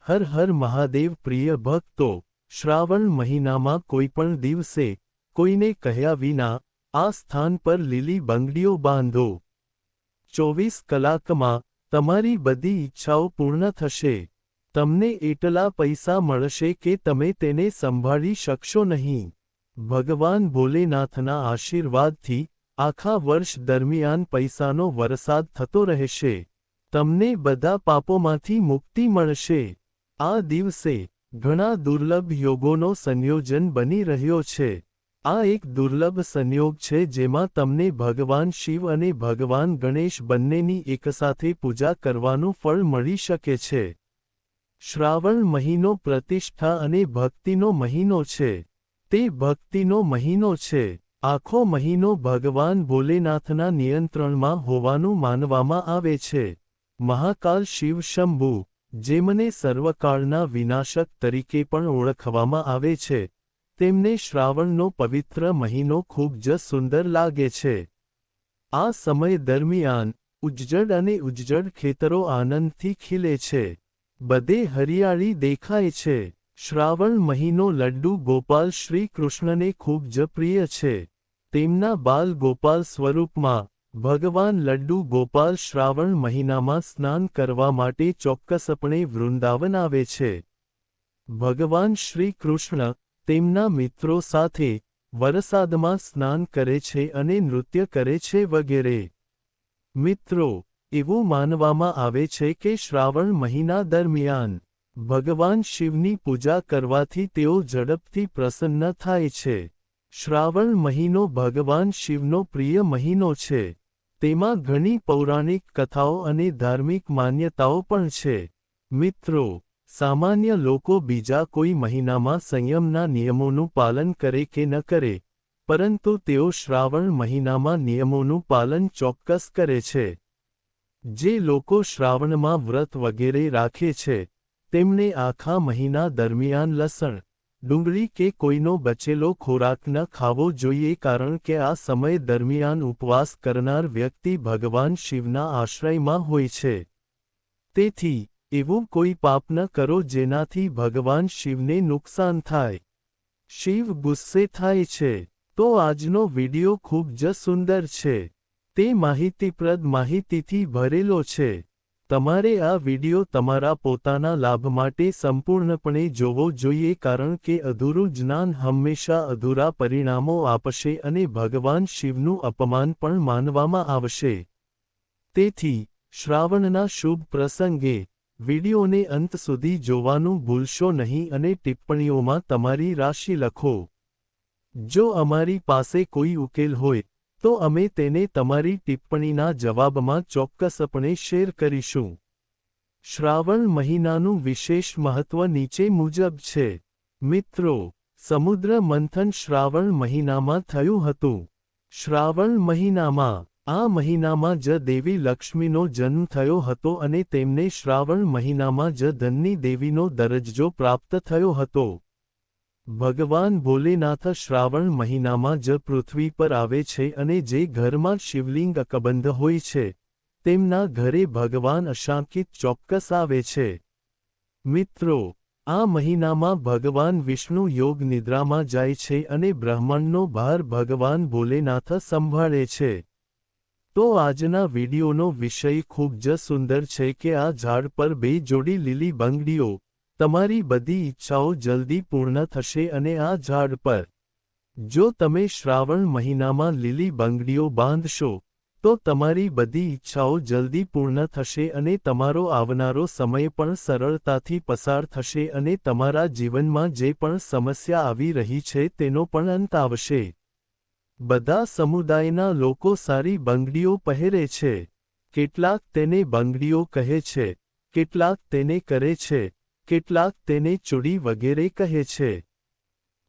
હર હર મહાદેવ પ્રિય ભક્તો, શ્રાવણ મહિનામાં કોઈપણ દિવસે કોઈને કહ્યા વિના આ સ્થાન પર લીલી બંગડીઓ બાંધો. 24 કલાકમાં તમારી બધી ઈચ્છાઓ પૂર્ણ થશે. તમને એટલા પૈસા મળશે કે તમે તેને સંભાળી શકશો નહીં. ભગવાન ભોલેનાથના આશીર્વાદથી આખા વર્ષ દરમિયાન પૈસાનો વરસાદ થતો રહેશે. તમને બધા પાપોમાંથી મુક્તિ મળશે. આ દિવસે ઘણા દુર્લભ યોગોનો સંયોજન બની રહ્યો છે. આ એક દુર્લભ સંયોગ છે જેમાં તમને ભગવાન શિવ અને ભગવાન ગણેશ બંનેની એકસાથે પૂજા કરવાનું ફળ મળી શકે છે. શ્રાવણ મહિનો પ્રતિષ્ઠા અને ભક્તિનો મહિનો છે. તે ભક્તિનો મહિનો છે. આખો મહિનો ભગવાન ભોલેનાથના નિયંત્રણમાં હોવાનું માનવામાં આવે છે. મહાકાલ શિવ શંભુ, જેમને સર્વકાળના વિનાશક તરીકે પણ ઓળખવામાં આવે છે, તેમને શ્રાવણનો પવિત્ર મહિનો ખૂબ જ સુંદર લાગે છે. આ સમય દરમિયાન ઉજ્જડ અને ઉજ્જડ ખેતરો આનંદથી ખીલે છે. બધે હરિયાળી દેખાય છે. શ્રાવણ મહિનો લડ્ડુ ગોપાલ શ્રી કૃષ્ણને ખૂબ જ પ્રિય છે. તેમના બાલ ગોપાલ સ્વરૂપમાં ભગવાન લડ્ડુ ગોપાલ શ્રાવણ મહિનામાં સ્નાન કરવા માટે ચોક્કસપણે વૃંદાવન આવે છે. ભગવાન શ્રી કૃષ્ણ તેમના મિત્રો સાથે વરસાદમાં સ્નાન કરે છે અને નૃત્ય કરે છે વગેરે. મિત્રો, એવું માનવામાં આવે છે કે શ્રાવણ મહિના દરમિયાન ભગવાન શિવની પૂજા કરવાથી તેઓ ઝડપથી પ્રસન્ન થાય છે. શ્રાવણ મહિનો ભગવાન શિવનો પ્રિય મહિનો છે. તેમાં ઘણી પૌરાણિક કથાઓ અને ધાર્મિક માન્યતાઓ પણ છે. મિત્રો, સામાન્ય લોકો બીજા કોઈ મહિનામાં સંયમના નિયમોનું પાલન કરે કે ન કરે, પરંતુ તેઓ શ્રાવણ મહિનામાં નિયમોનું પાલન ચોક્કસ કરે છે. જે લોકો શ્રાવણમાં વ્રત વગેરે રાખે છે, તેમને આખા મહિના દરમિયાન લસણ, ડુંગળી કે કોઈનો બચેલો ખોરાક ન ખાવો જોઈએ કારણ કે આ સમય દરમિયાન ઉપવાસ કરનાર વ્યક્તિ ભગવાન શિવના આશ્રયમાં હોય છે. તેથી એવું કોઈ પાપ ન કરો જેનાથી ભગવાન શિવને નુકસાન થાય. શિવ ગુસ્સે થાય છે. તો આજનો વિડિયો ખૂબ જ સુંદર છે. તે માહિતીપ્રદ માહિતીથી ભરેલો છે. તમારે આ વિડિયો તમારા પોતાના લાભ માટે સંપૂર્ણપણે જોવો જોઈએ કારણ કે અધૂરું જ્ઞાન હંમેશા અધૂરા પરિણામો આપશે અને ભગવાન શિવનું અપમાન પણ માનવામાં આવશે. તેથી શ્રાવણના શુભ પ્રસંગે વિડિયોને અંત સુધી જોવાનું ભૂલશો નહીં અને ટિપ્પણીઓમાં તમારી રાશિ લખો. જો અમારી પાસે કોઈ ઉકેલ હોય તો અમે તેને તમારી ટિપ્પણીના જવાબમાં ચોક્કસપણે શેર કરીશું. શ્રાવણ મહિનાનું વિશેષ મહત્વ નીચે મુજબ છે. મિત્રો, સમુદ્ર મંથન શ્રાવણ મહિનામાં થયું હતું. શ્રાવણ મહિનામાં આ મહિનામાં જ દેવી લક્ષ્મીનો જન્મ થયો હતો અને તેમને શ્રાવણ મહિનામાં જ ધનની દેવીનો દરજ્જો પ્રાપ્ત થયો હતો. ભગવાન ભોલેનાથ શ્રાવણ મહિનામાં જ પૃથ્વી પર આવે છે અને જે ઘરમાં શિવલિંગ અકબંધ હોય છે, તેમના ઘરે ભગવાન અશાંકિત ચોક્કસ આવે છે. મિત્રો, આ મહિનામાં ભગવાન વિષ્ણુ યોગ નિદ્રામાં જાય છે અને બ્રહ્માંડનો ભાર ભગવાન ભોલેનાથ સંભાળે છે. તો આજના વિડિયોનો વિષય ખૂબ જ સુંદર છે કે આ ઝાડ પર 2 જોડી લીલી બંગડીઓ, તમારી બધી ઈચ્છાઓ જલ્દી પૂર્ણ થશે અને આ ઝાડ પર જો તમે શ્રાવણ મહિનામાં લીલી બંગડીઓ બાંધશો, તો તમારી બધી ઈચ્છાઓ જલ્દી પૂર્ણ થશે અને તમારો આવનારો સમય પણ સરળતાથી પસાર થશે અને તમારા જીવનમાં જે પણ સમસ્યા આવી રહી છે તેનો પણ અંત આવશે. બધા સમુદાયના લોકો સારી બંગડીઓ પહેરે છે. કેટલાક તેને બંગડીઓ કહે છે, કેટલાક તેને કરે છે, કેટલાક તેને ચૂડી વગેરે કહે છે.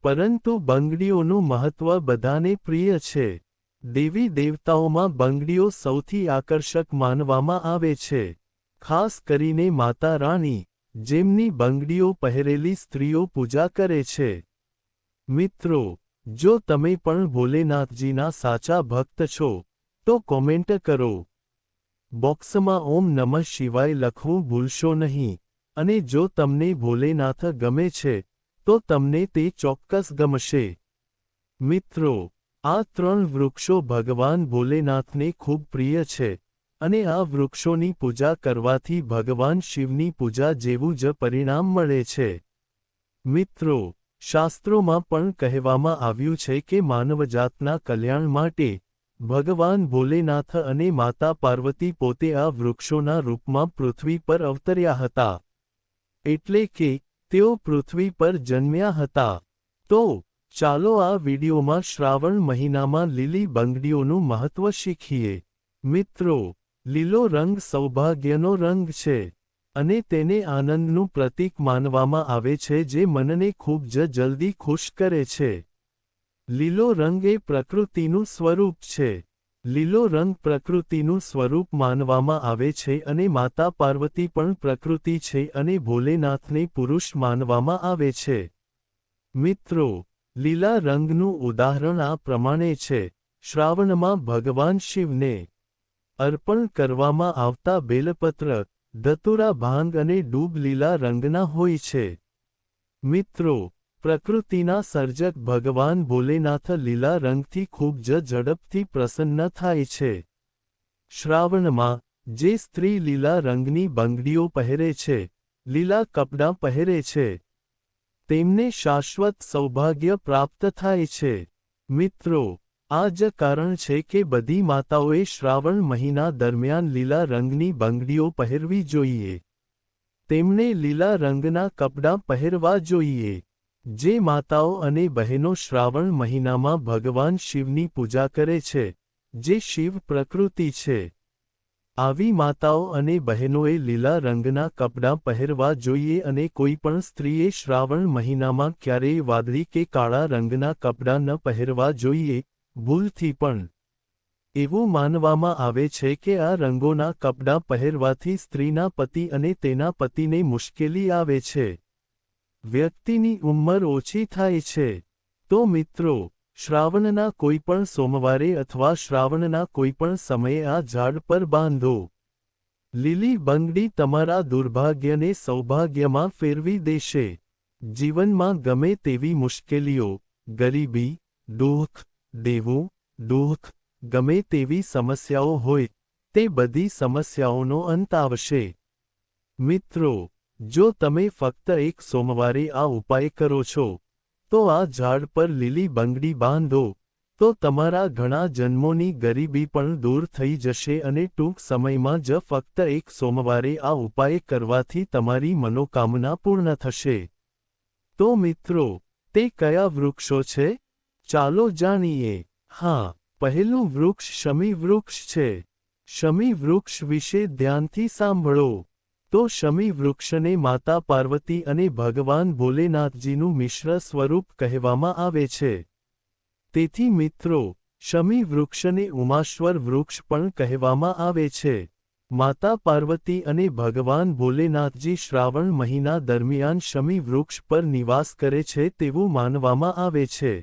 પરંતુ બંગડીઓનું મહત્વ બધાને પ્રિય છે. દેવી દેવતાઓમાં બંગડીઓ સૌથી આકર્ષક માનવામાં આવે છે. ખાસ કરીને માતા રાણી, જેમની બંગડીઓ પહેરેલી સ્ત્રીઓ પૂજા કરે છે. મિત્રો, જો તમે પણ ભોલેનાથજીના સાચા ભક્ત છો, તો કોમેન્ટ કરો. બોક્સમાં ઓમ નમઃ શિવાય લખવું ભૂલશો નહીં. અને જો તમને ભોલેનાથ ગમે છે તો તમને તે ચોક્કસ ગમશે. મિત્રો, આ 3 વૃક્ષો ભગવાન ભોલેનાથને ખૂબ પ્રિય છે અને આ વૃક્ષોની પૂજા કરવાથી ભગવાન શિવની પૂજા જેવું જ પરિણામ મળે છે. મિત્રો, શાસ્ત્રોમાં પણ કહેવામાં આવ્યું છે કે માનવજાતના કલ્યાણ માટે ભગવાન ભોલેનાથ અને માતા પાર્વતી પોતે આ વૃક્ષોના રૂપમાં પૃથ્વી પર અવતર્યા હતા. એટલે કે તેઓ પૃથ્વી પર જન્મ્યા હતા. તો ચાલો આ વિડિયોમાં શ્રાવણ મહિનામાં લીલી બંગડીઓનું મહત્વ શીખીએ. મિત્રો, લીલો રંગ સૌભાગ્યનો રંગ છે અને તેને આનંદનું પ્રતીક માનવામાં આવે છે જે મનને ખૂબ જ જલ્દી ખુશ કરે છે. લીલો રંગ એ પ્રકૃતિનું સ્વરૂપ છે. લીલો રંગ પ્રકૃતિનું સ્વરૂપ માનવામાં આવે છે અને માતા પાર્વતી પણ પ્રકૃતિ છે અને ભોલેનાથને પુરુષ માનવામાં આવે છે. મિત્રો, લીલા રંગનું ઉદાહરણ આ પ્રમાણે છે. શ્રાવણમાં ભગવાન શિવને અર્પણ કરવામાં આવતા બેલપત્ર, ધતુરા, ભાંગ અને દૂબ લીલા રંગના હોય છે. મિત્રો, પ્રકૃતિના સર્જક ભગવાન ભોલેનાથ લીલા રંગથી ખૂબ જ ઝડપથી પ્રસન્ન થાય છે. શ્રાવણમાં જે સ્ત્રી લીલા રંગની બંગડીઓ પહેરે છે, લીલા કપડાં પહેરે છે, તેમને શાશ્વત સૌભાગ્ય પ્રાપ્ત થાય છે. મિત્રો, આ જ કારણ છે કે બધી માતાઓએ શ્રાવણ મહિના દરમિયાન લીલા રંગની બંગડીઓ પહેરવી જોઈએ. તેમને લીલા રંગના કપડાં પહેરવા જોઈએ. જે માતાઓ અને બહેનો શ્રાવણ મહિનામાં ભગવાન શિવની પૂજા કરે છે, જે શિવ પ્રકૃતિ છે, આવી માતાઓ અને બહેનોએ લીલા રંગના કપડાં પહેરવા જોઈએ અને કોઈ પણ સ્ત્રીએ શ્રાવણ મહિનામાં ક્યારેય વાદળી કે કાળા રંગના કપડાં ન પહેરવા જોઈએ, ભૂલથી પણ. એવું માનવામાં આવે છે કે આ રંગોના કપડાં પહેરવાથી સ્ત્રીના પતિ અને તેના પતિને મુશ્કેલી આવે છે. વ્યક્તિની ઉંમર ઓછી થાય છે. તો મિત્રો, શ્રાવણના કોઈપણ સોમવારે અથવા શ્રાવણના કોઈપણ સમયે આ ઝાડ પર બાંધો. લીલી બંગડી તમારા દુર્ભાગ્યને સૌભાગ્યમાં ફેરવી દેશે. જીવનમાં ગમે તેવી મુશ્કેલીઓ, ગરીબી, દુઃખ, દેવું, દુઃખ, ગમે તેવી સમસ્યાઓ હોય, તે બધી સમસ્યાઓનો અંત આવશે. મિત્રો, જો તમે ફક્ત એક સોમવારે આ ઉપાય કરો છો, તો આ ઝાડ પર લીલી બંગડી બાંધો, તો તમારા ઘણા જન્મોની ગરીબી પણ દૂર થઈ જશે અને ટૂંક સમયમાં જ ફક્ત એક સોમવારે આ ઉપાય કરવાથી તમારી મનોકામના પૂર્ણ થશે. તો મિત્રો, તે કયા વૃક્ષો છે? ચાલો જાણીએ. હા, પહેલું વૃક્ષ શમી વૃક્ષ છે. શમી વૃક્ષ વિશે ધ્યાનથી સાંભળો. તો શમી વૃક્ષને માતા પાર્વતી અને ભગવાન ભોલેનાથજીનું મિશ્ર સ્વરૂપ કહેવામાં આવે છે. તેથી મિત્રો, શમી વૃક્ષને ઉમાશ્વર વૃક્ષ પણ કહેવામાં આવે છે. માતા પાર્વતી અને ભગવાન ભોલેનાથજી શ્રાવણ મહિના દરમિયાન શમી વૃક્ષ પર નિવાસ કરે છે તેવું માનવામાં આવે છે.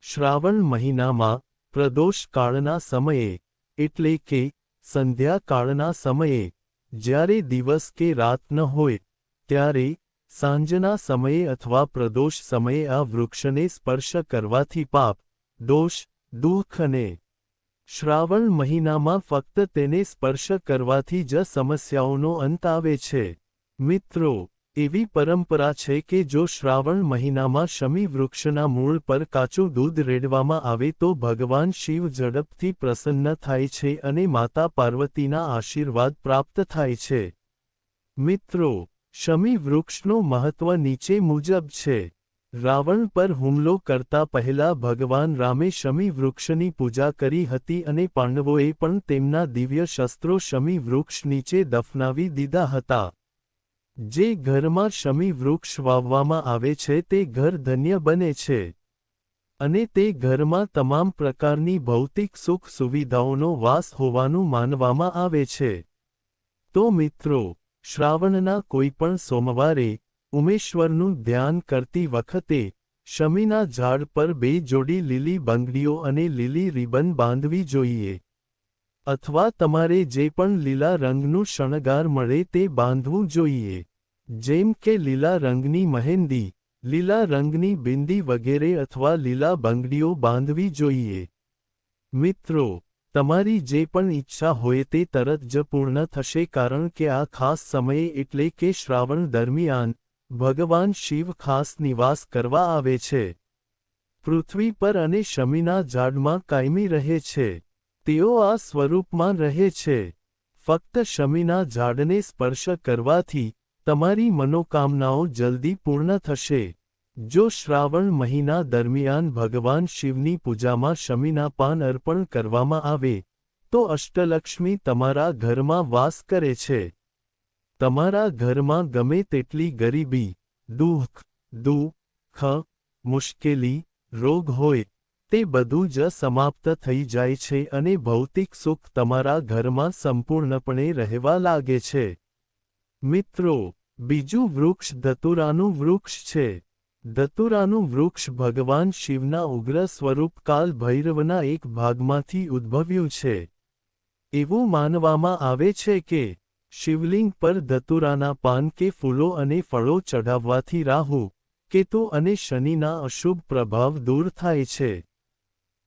શ્રાવણ મહિનામાં પ્રદોષ કાળના સમયે, એટલે કે સંધ્યા કાળના સમયે, જ્યારે દિવસ કે રાત ન હોય, ત્યારે સાંજના સમયે અથવા પ્રદોષ સમયે આ વૃક્ષને સ્પર્શ કરવાથી પાપ, દોષ, દુઃખ અને શ્રાવણ મહિનામાં ફક્ત તેને સ્પર્શ કરવાથી જ સમસ્યાઓનો અંત આવે છે. મિત્રો, એવી પરંપરા છે કે જો શ્રાવણ મહિનામાં શમી વૃક્ષના મૂળ પર કાચું દૂધ રેડવામાં આવે તો ભગવાન શિવ ઝડપથી પ્રસન્ન થાય છે અને માતા પાર્વતીના આશીર્વાદ પ્રાપ્ત થાય છે. મિત્રો, શમી વૃક્ષનું મહત્વ નીચે મુજબ છે. રાવણ પર હુમલો કરતા પહેલા ભગવાન રામે શમી વૃક્ષની પૂજા કરી હતી અને પાંડવોએ પણ તેમના દિવ્ય શસ્ત્રો શમી વૃક્ષ નીચે દફનાવી દીધા હતા. જે ઘરમાં શમી વૃક્ષ વાવવામાં આવે છે તે ઘર ધન્ય બને છે અને તે ઘરમાં તમામ પ્રકારની ભૌતિક સુખ સુવિધાઓનો વાસ હોવાનું માનવામાં આવે છે. તો મિત્રો, શ્રાવણના કોઈપણ સોમવારે ઉમેશ્વરનું ધ્યાન કરતી વખતે શમીના ઝાડ પર 2 જોડી લીલી બંગડીઓ અને લીલી રિબન બાંધવી જોઈએ. અથવા તમારે જે પણ લીલા રંગનું શણગાર મળે તે બાંધવું જોઈએ. જેમ કે લીલા રંગની મહેંદી, લીલા રંગની બિંદી વગેરે અથવા લીલા બંગડીઓ બાંધવી જોઈએ. મિત્રો, તમારી જે પણ ઈચ્છા હોય તે તરત જ પૂર્ણ થશે કારણ કે આ ખાસ સમયે એટલે કે શ્રાવણ દરમિયાન ભગવાન શિવ ખાસ નિવાસ કરવા આવે છે. પૃથ્વી પર અને શમીના ઝાડમાં કાયમી રહે છે. તેઓ આ સ્વરૂપમાં રહે છે. ફક્ત શમીના ઝાડને સ્પર્શ કરવાથી તમારી મનોકામનાઓ જલ્દી પૂર્ણ થશે. જો શ્રાવણ મહિના દરમિયાન ભગવાન શિવની પૂજામાં શમીના પાન અર્પણ કરવામાં આવે તો અષ્ટલક્ષ્મી તમારા ઘરમાં વાસ કરે છે. તમારા ઘરમાં ગમે તેટલી ગરીબી, દુઃખ, મુશ્કેલી, રોગ હોય તે બધું જ સમાપ્ત થઈ જાય છે અને ભૌતિક સુખ તમારા ઘરમાં સંપૂર્ણપણે રહેવા લાગે છે. મિત્રો, બીજું વૃક્ષ ધતુરાનું વૃક્ષ છે. ધતુરાનું વૃક્ષ ભગવાન શિવના ઉગ્ર સ્વરૂપ કાલ ભૈરવના એક ભાગમાંથી ઉદ્ભવ્યું છે. એવું માનવામાં આવે છે કે શિવલિંગ પર ધતુરાના પાન કે ફૂલો અને ફળો ચઢાવવાથી રાહુ, કેતુ અને શનિના અશુભ પ્રભાવ દૂર થાય છે.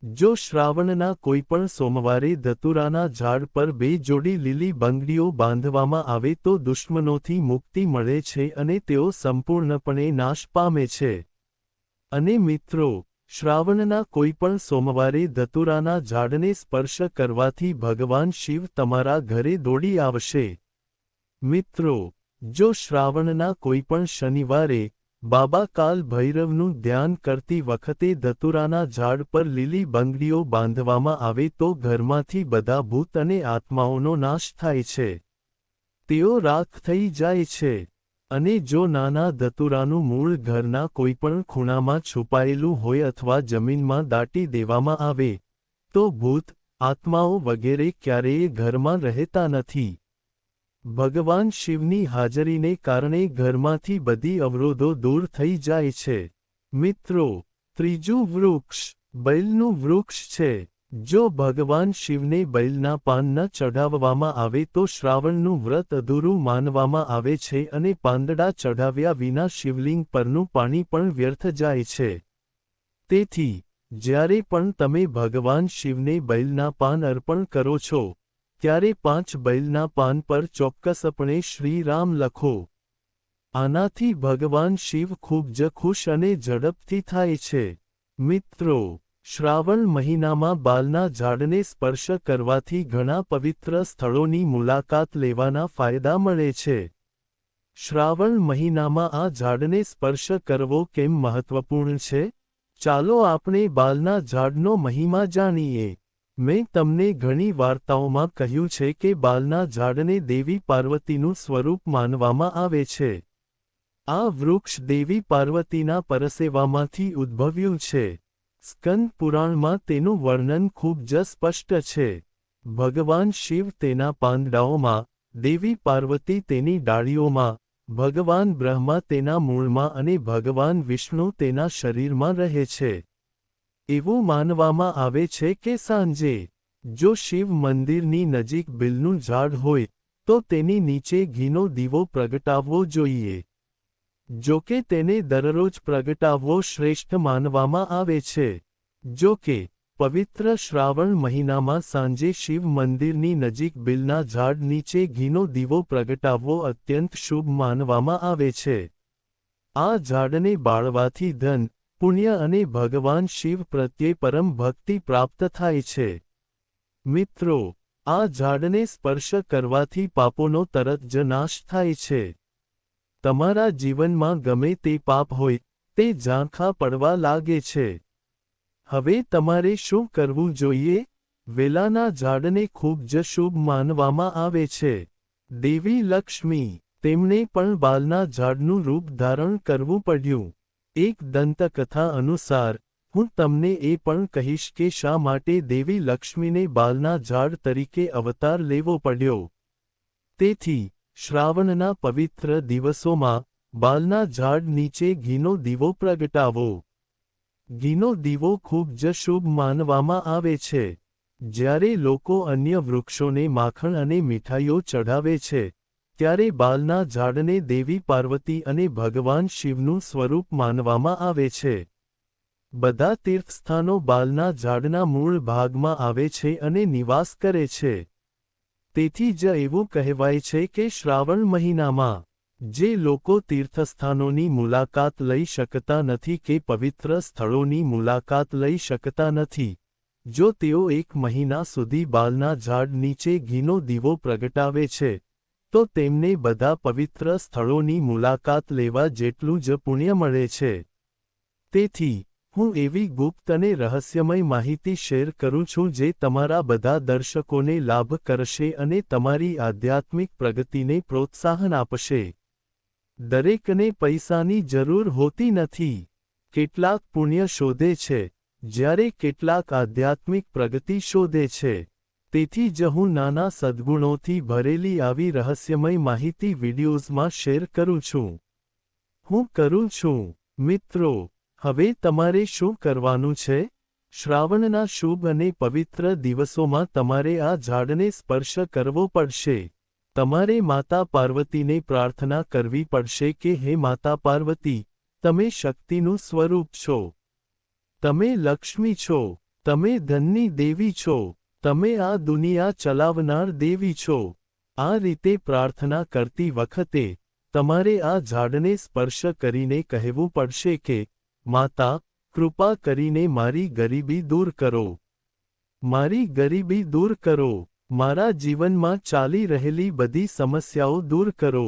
જો શ્રાવણના કોઈપણ સોમવારે ધતુરાના ઝાડ પર 2 જોડી લીલી બંગડીઓ બાંધવામાં આવે તો દુશ્મનોથી મુક્તિ મળે છે અને તેઓ સંપૂર્ણપણે નાશ પામે છે. અને મિત્રો, શ્રાવણના કોઈપણ સોમવારે ધતુરાના ઝાડને સ્પર્શ કરવાથી ભગવાન શિવ તમારા ઘરે દોડી આવશે. મિત્રો, જો શ્રાવણના કોઈપણ શનિવારે બાબા કાલ ભૈરવનું ધ્યાન કરતી વખતે ધતુરાના ઝાડ પર લીલી બંગડીઓ બાંધવામાં આવે તો ઘરમાંથી બધા ભૂત અને આત્માઓનો નાશ થાય છે. તેઓ રાખ થઈ જાય છે. અને જો નાના ધતુરાનું મૂળ ઘરના કોઈપણ ખૂણામાં છુપાયેલું હોય અથવા જમીનમાં દાટી દેવામાં આવે તો ભૂત, આત્માઓ વગેરે ક્યારેય ઘરમાં રહેતા નથી. ભગવાન શિવની હાજરીને કારણે ઘરમાંથી બધી અવરોધો દૂર થઈ જાય છે. મિત્રો, ત્રીજું વૃક્ષ બૈલનું વૃક્ષ છે. જો ભગવાન શિવને બૈલના પાન ન ચઢાવવામાં આવે તો શ્રાવણનું વ્રત અધૂરું માનવામાં આવે છે અને પાંદડા ચઢાવ્યા વિના શિવલિંગ પરનું પાણી પણ વ્યર્થ જાય છે. તેથી, જ્યારે પણ તમે ભગવાન શિવને બૈલના પાન અર્પણ કરો છો ત્યારે 5 બૈલના પાન પર ચોક્કસપણે શ્રી રામ લખો. આનાથી ભગવાન શિવ ખૂબ જ ખુશ અને ઝડપથી થાય છે. મિત્રો, શ્રાવણ મહિનામાં બાલના ઝાડને સ્પર્શ કરવાથી ઘણા પવિત્ર સ્થળોની મુલાકાત લેવાના ફાયદા મળે છે. શ્રાવણ મહિનામાં આ ઝાડને સ્પર્શ કરવો કેમ મહત્વપૂર્ણ છે? ચાલો આપણે બાલના ઝાડનો મહિમા જાણીએ. મેં તમને ઘણી વાર્તાઓમાં કહ્યું છે કે બાલના ઝાડને દેવી પાર્વતીનું સ્વરૂપ માનવામાં આવે છે. આ વૃક્ષ દેવી પાર્વતીના પરસેવામાંથી ઉદ્ભવ્યું છે. સ્કંદ પુરાણમાં તેનું વર્ણન ખૂબ જ સ્પષ્ટ છે. ભગવાન શિવ તેના પાંદડાઓમાં, દેવી પાર્વતી તેની ડાળીઓમાં, ભગવાન બ્રહ્મા તેના મૂળમાં અને ભગવાન વિષ્ણુ તેના શરીરમાં રહે છે. એવું માનવામાં આવે છે કે સાંજે જો શિવ મંદિરની નજીક બિલનું ઝાડ હોય તો તેની નીચે ઘીનો દીવો પ્રગટાવવો જોઈએ. જો કે તેને દરરોજ પ્રગટાવવો શ્રેષ્ઠ માનવામાં આવે છે. જો કે, પવિત્ર શ્રાવણ મહિનામાં સાંજે શિવ મંદિરની નજીક બિલના ઝાડ નીચે ઘીનો દીવો પ્રગટાવવો અત્યંત શુભ માનવામાં આવે છે. આ ઝાડને બાળવાથી ધન, પુણ્ય અને ભગવાન શિવ પ્રત્યે પરમ ભક્તિ પ્રાપ્ત થાય છે. મિત્રો, આ ઝાડને સ્પર્શ કરવાથી પાપોનો તરત જ નાશ થાય છે. તમારા જીવનમાં ગમે તે પાપ હોય તે ઝાંખા પડવા લાગે છે. હવે તમારે શું કરવું જોઈએ? વેલાના ઝાડને ખૂબ જ શુભ માનવામાં આવે છે. દેવી લક્ષ્મી, તેમણે પણ બાલના ઝાડનું રૂપ ધારણ કરવું પડ્યું. એક દંતકથા અનુસાર, હું તમને એ પણ કહીશ કે શા માટે દેવી લક્ષ્મીને બાલના ઝાડ તરીકે અવતાર લેવો પડ્યો. તેથી, શ્રાવણના પવિત્ર દિવસોમાં બાલના ઝાડ નીચે ઘીનો દીવો પ્રગટાવો. ઘીનો દીવો ખૂબ જ શુભ માનવામાં આવે છે. જ્યારે લોકો અન્ય વૃક્ષોને માખણ અને મીઠાઈઓ ચઢાવે છે, ત્યારે બાલના ઝાડને દેવી પાર્વતી અને ભગવાન શિવનું સ્વરૂપ માનવામાં આવે છે. બધા તીર્થસ્થાનો બાલના ઝાડના મૂળ ભાગમાં આવે છે અને નિવાસ કરે છે. તેથી જ એવું કહેવાય છે કે શ્રાવણ મહિનામાં જે લોકો તીર્થસ્થાનોની મુલાકાત લઈ શકતા નથી કે પવિત્ર સ્થળોની મુલાકાત લઈ શકતા નથી, જો તેઓ 1 મહિના સુધી બાલના ઝાડ નીચે ઘીનો દીવો પ્રગટાવે છે, તો તેમને બધા પવિત્ર સ્થળોની મુલાકાત લેવા જેટલું જ પુણ્ય મળે છે. તેથી હું એવી ગુપ્ત અને રહસ્યમય માહિતી શેર કરું છું જે તમારા બધા દર્શકોને લાભ કરશે અને તમારી આધ્યાત્મિક પ્રગતિને પ્રોત્સાહન આપશે. દરેકને પૈસાની જરૂર હોતી નથી. કેટલાક પુણ્ય શોધે છે, જ્યારે કેટલાક આધ્યાત્મિક પ્રગતિ શોધે છે. તેથી જ હું નાના સદ્ગુણોથી ભરેલી આવી રહસ્યમય માહિતી વિડિયોઝમાં શેર કરું છું. હું કરું છું. મિત્રો, હવે તમારે શું કરવાનું છે? શ્રાવણના શુભ અને પવિત્ર દિવસોમાં તમારે આ ઝાડને સ્પર્શ કરવો પડશે. તમારે માતા પાર્વતીને પ્રાર્થના કરવી પડશે કે હે માતા પાર્વતી, તમે શક્તિનું સ્વરૂપ છો. તમે લક્ષ્મી છો. તમે ધનની દેવી છો. તમે આ દુનિયા ચલાવનાર દેવી છો. આ રીતે પ્રાર્થના કરતી વખતે તમારે આ ઝાડને સ્પર્શ કરીને કહેવું પડશે કે માતા, કૃપા કરીને મારી ગરીબી દૂર કરો. મારી ગરીબી દૂર કરો. મારા જીવનમાં ચાલી રહેલી બધી સમસ્યાઓ દૂર કરો.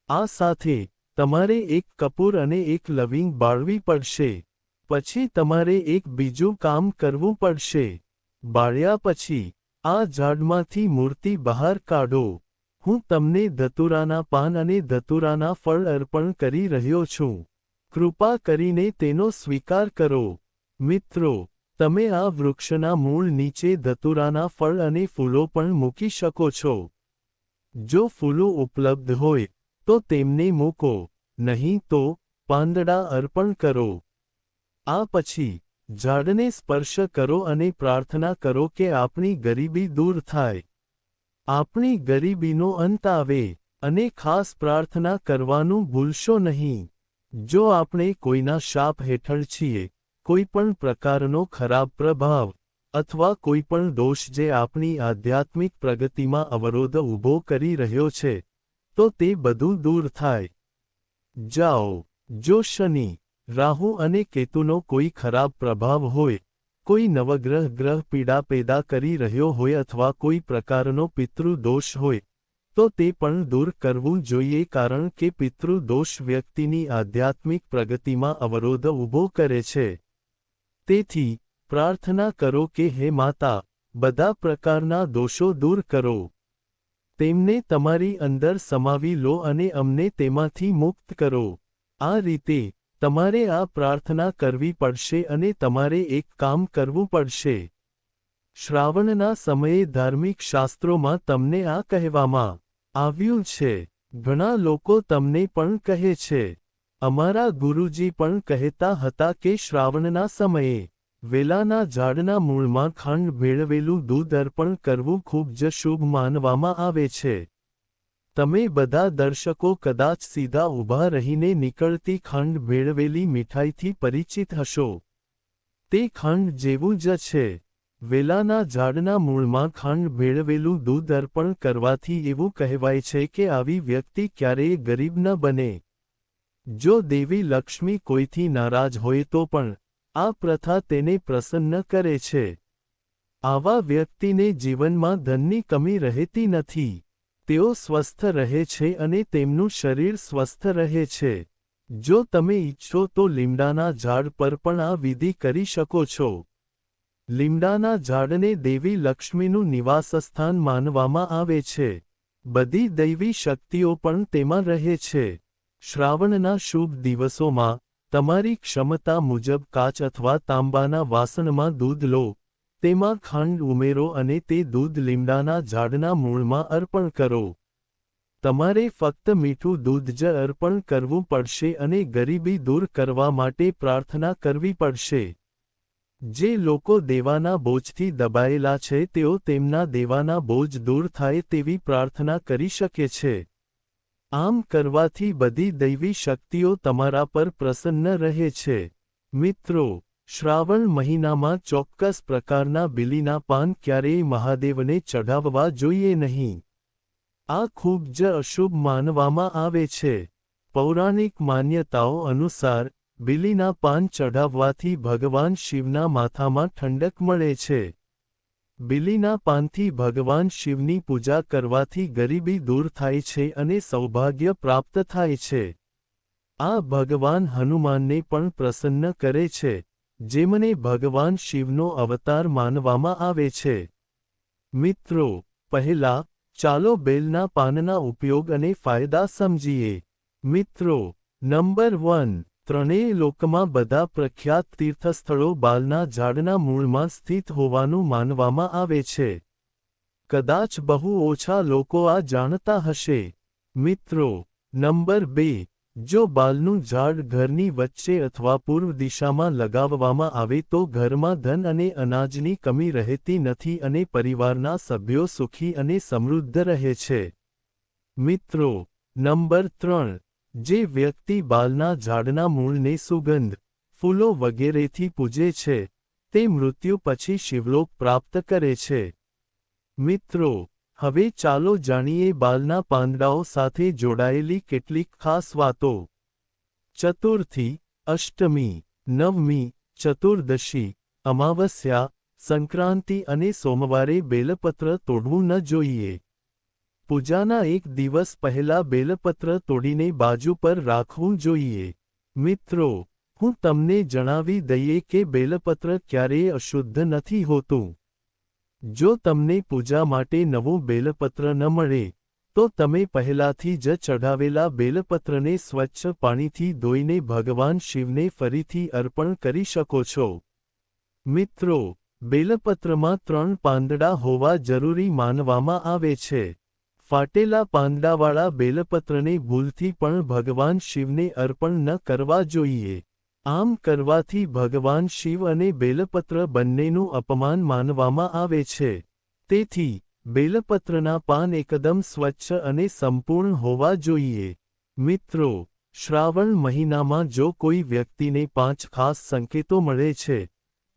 આ સાથે તમારે એક કપૂર અને એક લવિંગ બાળવી પડશે. પછી તમારે એક બીજું કામ કરવું પડશે. બાળ્યા પછી આ ઝાડમાંથી મૂર્તિ બહાર કાઢો. હું તમને ધતુરાના પાન અને ધતુરાના ફળ અર્પણ કરી રહ્યો છું. કૃપા કરીને તેનો સ્વીકાર કરો. મિત્રો, તમે આ વૃક્ષના મૂળ નીચે ધતુરાના ફળ અને ફૂલો પણ મૂકી શકો છો. જો ફૂલો ઉપલબ્ધ હોય તો તેમને મૂકો, નહીં તો પાંદડા અર્પણ કરો. આ પછી ઝાડને સ્પર્શ કરો અને પ્રાર્થના કરો કે આપણી ગરીબી દૂર થાય. આપણી ગરીબીનો અંત આવે. અને ખાસ પ્રાર્થના કરવાનું ભૂલશો નહીં. જો આપણે કોઈના શાપ હેઠળ છીએ, કોઈ પણ પ્રકારનો ખરાબ પ્રભાવ અથવા કોઈ પણ દોષ જે આપણી આધ્યાત્મિક પ્રગતિમાં અવરોધ ઊભો કરી રહ્યો છે, તો તે બધું દૂર થાય. જાઓ. જો શનિ, રાહુ અને કેતુનો કોઈ ખરાબ પ્રભાવ હોય, કોઈ નવગ્રહ ગ્રહ પીડા પેદા કરી રહ્યો હોય અથવા કોઈ પ્રકારનો પિતૃ દોષ હોય, તો તે પણ દૂર કરવું જોઈએ કારણ કે પિતૃ દોષ વ્યક્તિની આધ્યાત્મિક પ્રગતિમાં અવરોધ ઊભો કરે છે. તેથી પ્રાર્થના કરો કે હે માતા, બધા પ્રકારના દોષો દૂર કરો. તેમને તમારી અંદર સમાવી લો અને અમને તેમાંથી મુક્ત કરો. આ રીતે તમારે આ પ્રાર્થના કરવી પડશે અને તમારે એક કામ કરવું પડશે. શ્રાવણના સમયે ધાર્મિક શાસ્ત્રોમાં તમને આ કહેવામાં આવ્યું છે. ઘણા લોકો તમને પણ કહે છે. અમારા ગુરુજી પણ કહેતા હતા કે શ્રાવણના સમયે વેલાના ઝાડના મૂળમાં ખાંડ ભેળવેલું દૂધ અર્પણ કરવું ખૂબ જ શુભ માનવામાં આવે છે. તમે બધા દર્શકો કદાચ સીધા ઊભા રહીને નીકળતી ખાંડ ભેળવેલી મીઠાઈથી પરિચિત હશો. તે ખાંડ જેવું જ છે. વેલાના ઝાડના મૂળમાં ખાંડ ભેળવેલું દૂધ અર્પણ કરવાથી એવું કહેવાય છે કે આવી વ્યક્તિ ક્યારેય ગરીબ ન બને. જો દેવી લક્ષ્મી કોઈથી નારાજ હોય તો પણ આ પ્રથા તેને પ્રસન્ન કરે છે. આવા વ્યક્તિને જીવનમાં ધનની કમી રહેતી નથી. તેઓ સ્વસ્થ રહે છે અને તેમનું શરીર સ્વસ્થ રહે છે. જો તમે ઈચ્છો તો લીમડાના ઝાડ પર પણ આ વિધિ કરી શકો છો. લીમડાના ઝાડને દેવી લક્ષ્મીનું નિવાસસ્થાન માનવામાં આવે છે. બધી દૈવી શક્તિઓ પણ તેમાં રહે છે. શ્રાવણના શુભ દિવસોમાં તમારી ક્ષમતા મુજબ કાચ અથવા તાંબાના વાસણમાં દૂધ લો, તેમાં ખાંડ ઉમેરો અને તે દૂધ લીમડાના ઝાડના મૂળમાં અર્પણ કરો. તમારે ફક્ત મીઠું દૂધ જ અર્પણ કરવું પડશે અને ગરીબી દૂર કરવા માટે પ્રાર્થના કરવી પડશે. જે લોકો દેવાના બોજથી દબાયેલા છે તેઓ તેમના દેવાના બોજ દૂર થાય તેવી પ્રાર્થના કરી શકે છે. આમ કરવાથી બધી દૈવી શક્તિઓ તમારા પર પ્રસન્ન રહે છે. મિત્રો, શ્રાવણ મહિનામાં ચોક્કસ પ્રકારના બીલીના પાન ક્યારેય મહાદેવને ચઢાવવા જોઈએ નહીં. આ ખૂબ જ અશુભ માનવામાં આવે છે. પૌરાણિક માન્યતાઓ અનુસાર, બીલીના પાન ચઢાવવાથી ભગવાન શિવના માથામાં ઠંડક મળે છે. બીલીના પાનથી ભગવાન શિવની પૂજા કરવાથી ગરીબી દૂર થાય છે અને સૌભાગ્ય પ્રાપ્ત થાય છે. આ ભગવાન હનુમાનને પણ પ્રસન્ન કરે છે, જેમને ભગવાન શિવનો અવતાર માનવામાં આવે છે. મિત્રો, પહેલા, ચાલો બેલના પાનના ઉપયોગ અને ફાયદા સમજીએ. મિત્રો, નંબર 1, ત્રણેય લોકમાં બધા પ્રખ્યાત તીર્થસ્થળો બાલના ઝાડના મૂળમાં સ્થિત હોવાનું માનવામાં આવે છે. કદાચ બહુ ઓછા લોકો આ જાણતા હશે. મિત્રો, નંબર 2, જો બાલનું ઝાડ ઘરની વચ્ચે અથવા પૂર્વ દિશામાં લગાવવામાં આવે તો ઘરમાં ધન અને અનાજની કમી રહેતી નથી અને પરિવારના સભ્યો સુખી અને સમૃદ્ધ રહે છે. મિત્રો, નંબર 3, જે વ્યક્તિ બાલના ઝાડના મૂળને સુગંધ, ફૂલો વગેરેથી પૂજે છે, તે મૃત્યુ પછી શિવલોક પ્રાપ્ત કરે છે. મિત્રો, હવે ચાલો જાણીએ બાલના પાંદડાઓ સાથે જોડાયેલી કેટલીક ખાસ વાતો. ચતુર્થી, અષ્ટમી, નવમી, ચતુર્દશી, અમાવસ્યા, સંક્રાંતિ અને સોમવારે બેલપત્ર તોડવું ન જોઈએ. પૂજાના એક દિવસ પહેલા બેલપત્ર તોડીને બાજુ પર રાખવું જોઈએ. મિત્રો, હું તમને જણાવી દઈએ કે બેલપત્ર ક્યારેય અશુદ્ધ નથી હોતું. જો તમને પૂજા માટે નવું બેલપત્ર ન મળે, તો તમે પહેલાથી જ ચઢાવેલા બેલપત્રને સ્વચ્છ પાણીથી ધોઈને ભગવાન શિવને ફરીથી અર્પણ કરી શકો છો. મિત્રો, બેલપત્રમાં 3 પાંદડા હોવા જરૂરી માનવામાં આવે છે. ફાટેલા પાંદડાવાળા બેલપત્રને ભૂલથી પણ ભગવાન શિવને અર્પણ ન કરવા જોઈએ. આમ કરવાથી ભગવાન શિવ અને બેલપત્ર બંનેનું અપમાન માનવામાં આવે છે. તેથી, બેલપત્રના પાન એકદમ સ્વચ્છ અને સંપૂર્ણ હોવા જોઈએ. મિત્રો, શ્રાવણ મહિનામાં જો કોઈ વ્યક્તિને 5 ખાસ સંકેતો મળે છે,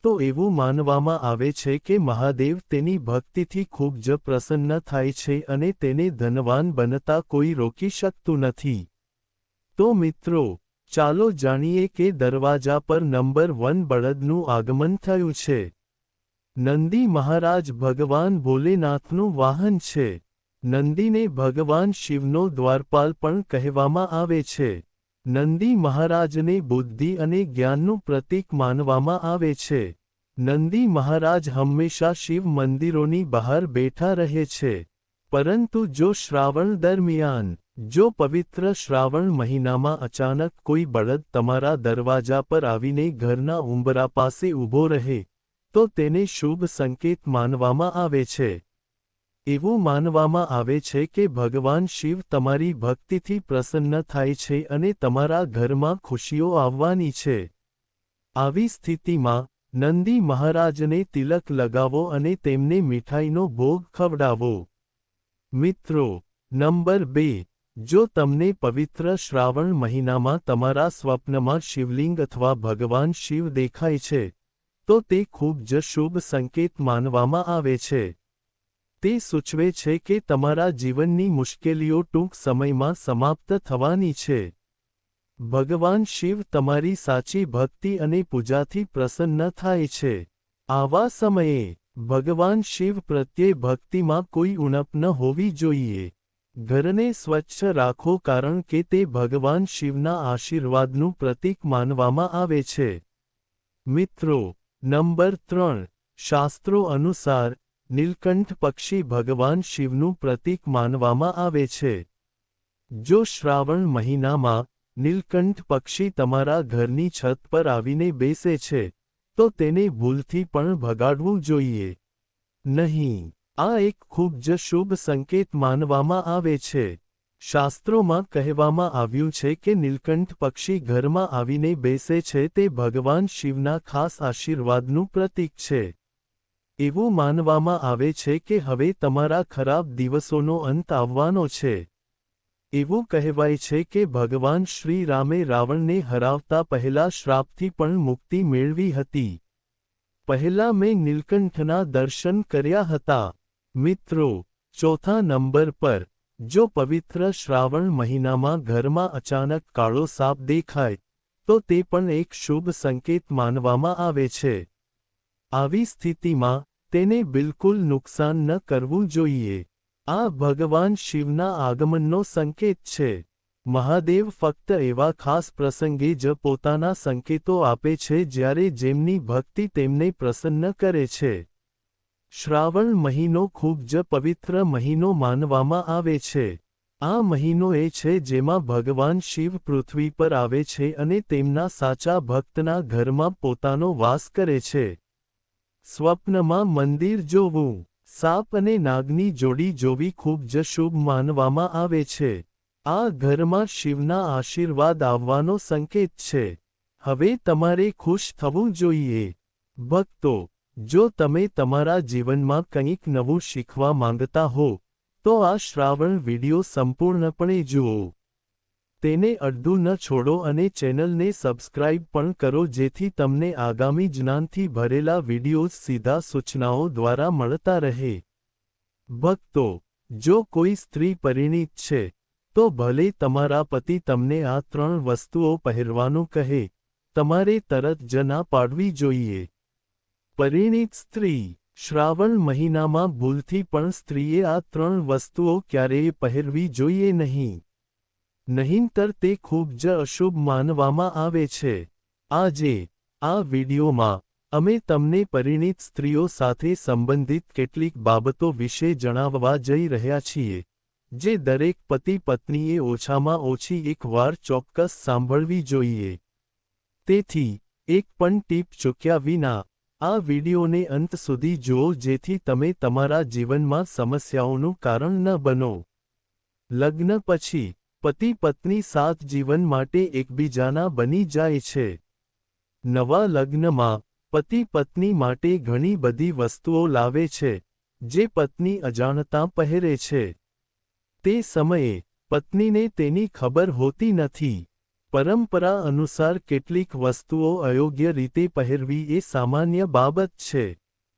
તો એવું માનવામાં આવે છે કે મહાદેવ તેની ભક્તિથી ખૂબ જ પ્રસન્ન થાય છે અને તેને ધનવાન બનતા કોઈ રોકી શકતું નથી. તો મિત્રો, ચાલો જાણીએ કે દરવાજા પર નંબર 1 બળદનું આગમન થયું છે. નંદી મહારાજ ભગવાન ભોલેનાથનું વાહન છે. નંદીને ભગવાન શિવનો દ્વારપાલ પણ કહેવામાં આવે છે. નંદી મહારાજને બુદ્ધિ અને જ્ઞાનનું પ્રતીક માનવામાં આવે છે. નંદી મહારાજ હંમેશા શિવ મંદિરોની બહાર બેઠા રહે છે. પરંતુ જો શ્રાવણ દરમિયાન, જો પવિત્ર શ્રાવણ મહિનામાં અચાનક કોઈ બળદ તમારા દરવાજા પર આવીને ઘરના ઉંબરા પાસે ઊભો રહે, તો તેને શુભ સંકેત માનવામાં આવે છે. એવું માનવામાં આવે છે કે ભગવાન શિવ તમારી ભક્તિથી પ્રસન્ન થાય છે અને તમારા ઘરમાં ખુશીઓ આવવાની છે. આવી સ્થિતિમાં, નંદી મહારાજને તિલક લગાવો અને તેમને મીઠાઈનો ભોગ ખવડાવો. મિત્રો, નંબર 2, જો તમને પવિત્ર શ્રાવણ મહિનામાં તમારા સ્વપ્નમાં શિવલિંગ અથવા ભગવાન શિવ દેખાય છે, તો તે ખૂબ જ શુભ સંકેત માનવામાં આવે છે. તે સૂચવે છે કે તમારા જીવનની મુશ્કેલીઓ ટૂંક સમયમાં સમાપ્ત થવાની છે. ભગવાન શિવ તમારી સાચી ભક્તિ અને પૂજાથી પ્રસન્ન થાય છે. આવા સમયે, ભગવાન શિવ પ્રત્યે ભક્તિમાં કોઈ ઉણપ ન હોવી જોઈએ. ઘરને સ્વચ્છ રાખો કારણ કે તે ભગવાન શિવના આશીર્વાદનું પ્રતીક માનવામાં આવે છે. મિત્રો, નંબર 3, શાસ્ત્રો અનુસાર, નીલકંઠ પક્ષી ભગવાન શિવનું પ્રતીક માનવામાં આવે છે. જો શ્રાવણ મહિનામાં, નીલકંઠ પક્ષી તમારા ઘરની છત પર આવીને બેસે છે, તો તેને ભૂલથી પણ ભગાડવું જોઈએ નહીં. આ એક ખૂબ જ શુભ સંકેત માનવામાં આવે છે. શાસ્ત્રોમાં કહેવામાં આવ્યું છે કે નીલકંઠ પક્ષી ઘરમાં આવીને બેસે છે તે ભગવાન શિવના ખાસ આશીર્વાદનું પ્રતીક છે. એવું માનવામાં આવે છે કે હવે તમારા ખરાબ દિવસોનો અંત આવવાનો છે. એવું કહેવાય છે કે ભગવાન શ્રી રામે રાવણને હરાવતા પહેલા શ્રાપથી પણ મુક્તિ મેળવી હતી. પહેલા મેં નીલકંઠના દર્શન કર્યા હતા. મિત્રો, ચોથા નંબર પર, જો પવિત્ર શ્રાવણ મહિનામાં ઘરમાં અચાનક કાળો સાપ દેખાય, તો તે પણ એક શુભ સંકેત માનવામાં આવે છે. આવી સ્થિતિમાં, તેને બિલકુલ નુકસાન ન કરવું જોઈએ. આ ભગવાન શિવના આગમનનો સંકેત છે. મહાદેવ ફક્ત એવા ખાસ પ્રસંગે જ પોતાના સંકેતો આપે છે જ્યારે જેમની ભક્તિ તેમને પ્રસન્ન કરે છે. શ્રાવણ મહિનો ખૂબ જ પવિત્ર મહિનો માનવામાં આવે છે. આ મહિનો એ છે જેમાં ભગવાન શિવ પૃથ્વી પર આવે છે અને તેમના સાચા ભક્તના ઘરમાં પોતાનો વાસ કરે છે. સ્વપ્નમાં મંદિર જોવું, સાપ અને નાગની જોડી જોવી ખૂબ જ શુભ માનવામાં આવે છે. આ ઘરમાં શિવના આશીર્વાદ આવવાનો સંકેત છે. હવે તમારે ખુશ થવું જોઈએ. ભક્તો, જો તમે તમારા જીવનમાં કંઈક નવું શીખવા માંગતા હો, તો આ શ્રાવણ વિડિયો સંપૂર્ણપણે જુઓ. તેને અડધું ન છોડો અને ચેનલને સબસ્ક્રાઇબ પણ કરો જેથી તમને આગામી જ્ઞાનથી ભરેલા વિડિયોઝ સીધા સૂચનાઓ દ્વારા મળતા રહે. ભક્તો, જો કોઈ સ્ત્રી પરિણીત છે, તો ભલે તમારા પતિ તમને આ 3 વસ્તુઓ પહેરવાનું કહે, તમારે તરત જ ના પાડવી જોઈએ. પરિણીત સ્ત્રી, શ્રાવણ મહિનામાં ભૂલથી પણ સ્ત્રીએ આ 3 વસ્તુઓ ક્યારેય પહેરવી જોઈએ નહીં. નહીંતર તે ખૂબ જ અશુભ માનવામાં આવે છે. આજે, આ વિડિયોમાં, અમે તમને પરિણીત સ્ત્રીઓ સાથે સંબંધિત કેટલીક બાબતો વિશે જણાવવા જઈ રહ્યા છીએ, જે દરેક પતિ પત્નીએ ઓછામાં ઓછી એકવાર ચોક્કસ સાંભળવી જોઈએ. તેથી, એક પણ ટીપ ચૂક્યા વિના, આ વિડિયોને અંત સુધી જુઓ જેથી તમે તમારા જીવનમાં સમસ્યાઓનું કારણ ન બનો. લગ્ન પછી, પતિ પત્ની સાત જીવન માટે એકબીજાના બની જાય છે. નવા લગ્નમાં, પતિ પત્ની માટે ઘણી બધી વસ્તુઓ લાવે છે, જે પત્ની અજાણતા પહેરે છે. તે સમયે, પત્નીને તેની ખબર હોતી નથી. પરંપરા અનુસાર કેટલીક વસ્તુઓ અયોગ્ય રીતે પહેરવી એ સામાન્ય બાબત છે.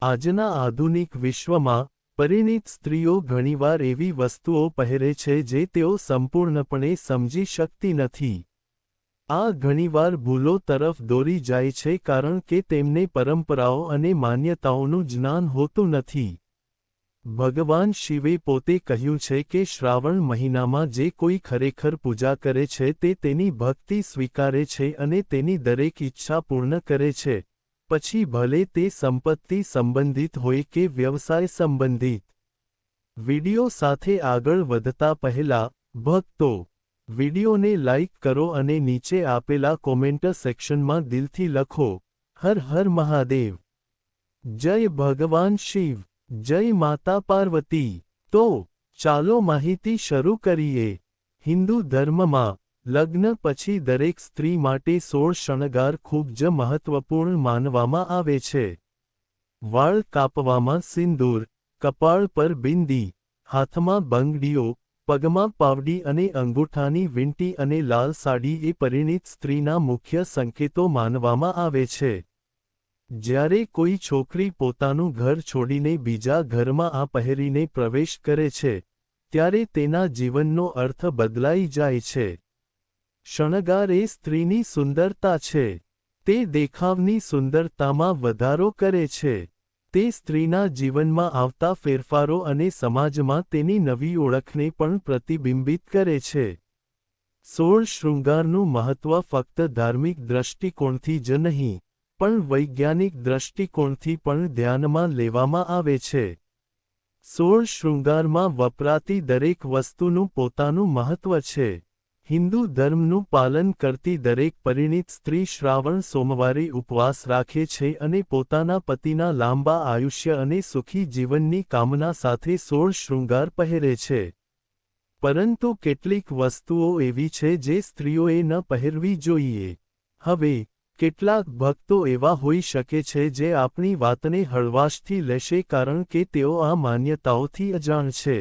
આજના આધુનિક વિશ્વમાં, પરિણીત સ્ત્રીઓ ઘણીવાર એવી વસ્તુઓ પહેરે છે જે તેઓ સંપૂર્ણપણે સમજી શકતી નથી. આ ઘણીવાર ભૂલો તરફ દોરી જાય છે કારણ કે તેમને પરંપરાઓ અને માન્યતાઓનું જ્ઞાન હોતું નથી. ભગવાન શિવે પોતે કહ્યું છે કે શ્રાવણ મહિનામાં જે કોઈ ખરેખર પૂજા કરે છે તે તેની ભક્તિ સ્વીકારે છે અને તેની દરેક ઈચ્છા પૂર્ણ કરે છે, પછી ભલે તે સંપત્તિ સંબંધિત હોય કે વ્યવસાય સંબંધિત. વિડિયો સાથે આગળ વધતા પહેલા, ભક્તો, વિડિયોને લાઇક કરો અને નીચે આપેલા કોમેન્ટ સેક્શનમાં દિલથી લખો, હર હર મહાદેવ. જય ભગવાન શિવ. જય માતા પાર્વતી. તો, ચાલો માહિતી શરૂ કરીએ. હિન્દુ ધર્મમાં, લગ્ન પછી દરેક સ્ત્રી માટે 16 શણગાર ખૂબ જ મહત્વપૂર્ણ માનવામાં આવે છે. વાળ કાપવામાં સિંદૂર, કપાળ પર બિંદી, હાથમાં બંગડીઓ, પગમાં પાવડી અને અંગૂઠાની વીંટી અને લાલ સાડી એ પરિણીત સ્ત્રીના મુખ્ય સંકેતો માનવામાં આવે છે. જ્યારે કોઈ છોકરી પોતાનું ઘર છોડીને બીજા ઘરમાં આ પહેરીને પ્રવેશ કરે છે, ત્યારે તેના જીવનનો અર્થ બદલાઈ જાય છે. શણગાર એ સ્ત્રીની સુંદરતા છે. તે દેખાવની સુંદરતામાં વધારો કરે છે. તે સ્ત્રીના જીવનમાં આવતા ફેરફારો અને સમાજમાં તેની નવી ઓળખને પણ પ્રતિબિંબિત કરે છે. 16 શૃંગારનું મહત્વ ફક્ત ધાર્મિક દ્રષ્ટિકોણથી જ નહીં, પણ વૈજ્ઞાનિક દ્રષ્ટિકોણથી પણ ધ્યાનમાં લેવામાં આવે છે. 16 શૃંગારમાં વપરાતી દરેક વસ્તુનું પોતાનું મહત્વ છે. હિન્દુ ધર્મનું પાલન કરતી દરેક પરિણીત સ્ત્રી શ્રાવણ સોમવારે ઉપવાસ રાખે છે અને પોતાના પતિના લાંબા આયુષ્ય અને સુખી જીવનની કામના સાથે 16 શૃંગાર પહેરે છે. પરંતુ કેટલીક વસ્તુઓ એવી છે જે સ્ત્રીઓએ ન પહેરવી જોઈએ. હવે, કેટલાક ભક્તો એવા હોઈ શકે છે જે આપણી વાતને હળવાશથી લેશે કારણ કે તેઓ આ માન્યતાઓથી અજાણ છે.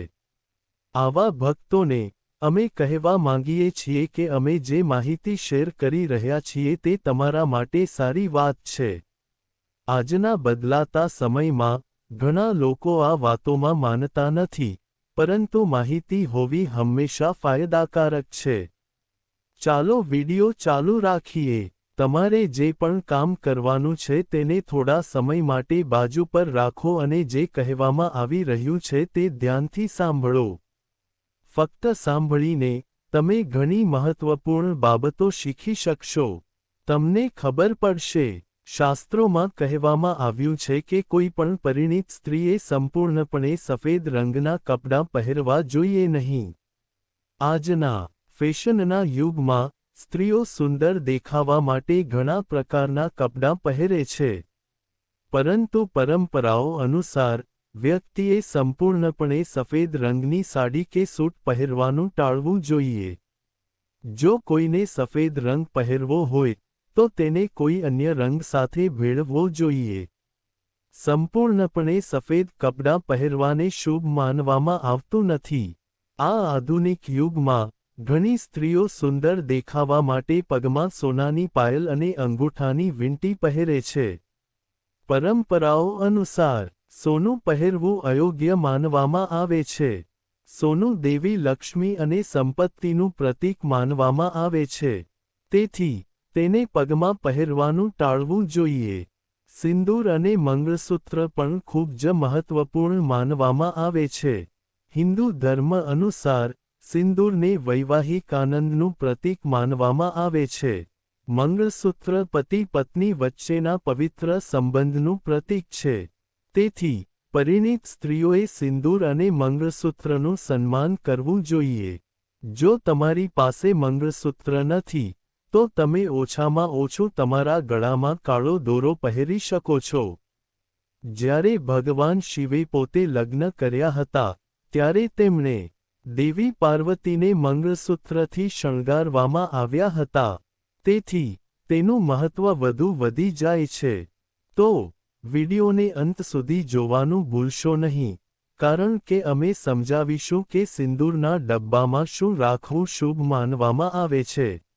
આવા ભક્તોને, અમે કહેવા માંગીએ છીએ કે અમે જે માહિતી શેર કરી રહ્યા છીએ તે તમારા માટે સારી વાત છે. આજના બદલાતા સમયમાં ઘણા લોકો આ વાતોમાં માનતા નથી, પરંતુ માહિતી હોવી હંમેશા ફાયદાકારક છે. ચાલો વિડિયો ચાલુ રાખીએ. તમારે જે પણ કામ કરવાનું છે તેને થોડા સમય માટે બાજુ પર રાખો અને જે કહેવામાં આવી રહ્યું છે તે ધ્યાનથી સાંભળો. ફક્ત સાંભળીને તમે ઘણી મહત્વપૂર્ણ બાબતો શીખી શકશો. તમને ખબર પડશે. શાસ્ત્રોમાં કહેવામાં આવ્યું છે કે કોઈ પણ પરિણીત સ્ત્રીએ સંપૂર્ણપણે સફેદ રંગના કપડાં પહેરવા જોઈએ નહીં. આજના ફેશનના યુગમાં સ્ત્રીઓ સુંદર દેખાવા માટે ઘણા પ્રકારના કપડાં પહેરે છે. પરંતુ પરંપરાઓ અનુસાર વ્યક્તિએ સંપૂર્ણપણે સફેદ રંગની સાડી કે સૂટ પહેરવાનું ટાળવું જોઈએ. જો કોઈને સફેદ રંગ પહેરવો હોય તો તેને કોઈ અન્ય રંગ સાથે ભેળવવો જોઈએ. સંપૂર્ણપણે સફેદ કપડાં પહેરવાને શુભ માનવામાં આવતું નથી. આ આધુનિક યુગમાં ઘણી સ્ત્રીઓ સુંદર દેખાવા માટે પગમાં સોનાની પાયલ અને અંગૂઠાની વીંટી પહેરે છે. પરંપરાઓ અનુસાર સોનું પહેરવું અયોગ્ય માનવામાં આવે છે. સોનું દેવી લક્ષ્મી અને સંપત્તિનું પ્રતીક માનવામાં આવે છે. તેથી તેને પગમાં પહેરવાનું ટાળવું જોઈએ. સિંદૂર અને મંગળસૂત્ર પણ ખૂબ જ મહત્વપૂર્ણ માનવામાં આવે છે. હિન્દુ ધર્મ અનુસાર સિંદૂરને વૈવાહિક આનંદનું પ્રતીક માનવામાં આવે છે. મંગળસૂત્ર પતિ-પત્ની વચ્ચેના પવિત્ર સંબંધનું પ્રતીક છે. તેથી પરિણીત સ્ત્રીઓએ સિંદૂર અને મંગળસૂત્રનું સન્માન કરવું જોઈએ. જો તમારી પાસે મંગળસૂત્ર નથી, તો તમે ઓછામાં ઓછું તમારા ગળામાં કાળો દોરો પહેરી શકો છો. જ્યારે ભગવાન શિવે પોતે લગ્ન કર્યા હતા, ત્યારે તેમણે દેવી પાર્વતીને મંગળસૂત્રથી શણગારવામાં આવ્યા હતા. તેથી તેનું મહત્વ વધુ વધી જાય છે. તો વિડિયોને અંત સુધી જોવાનું ભૂલશો નહીં, કારણ કે અમે સમજાવીશું કે સિંદૂરના ડબ્બામાં શું રાખવું શુભ માનવામાં આવે છે.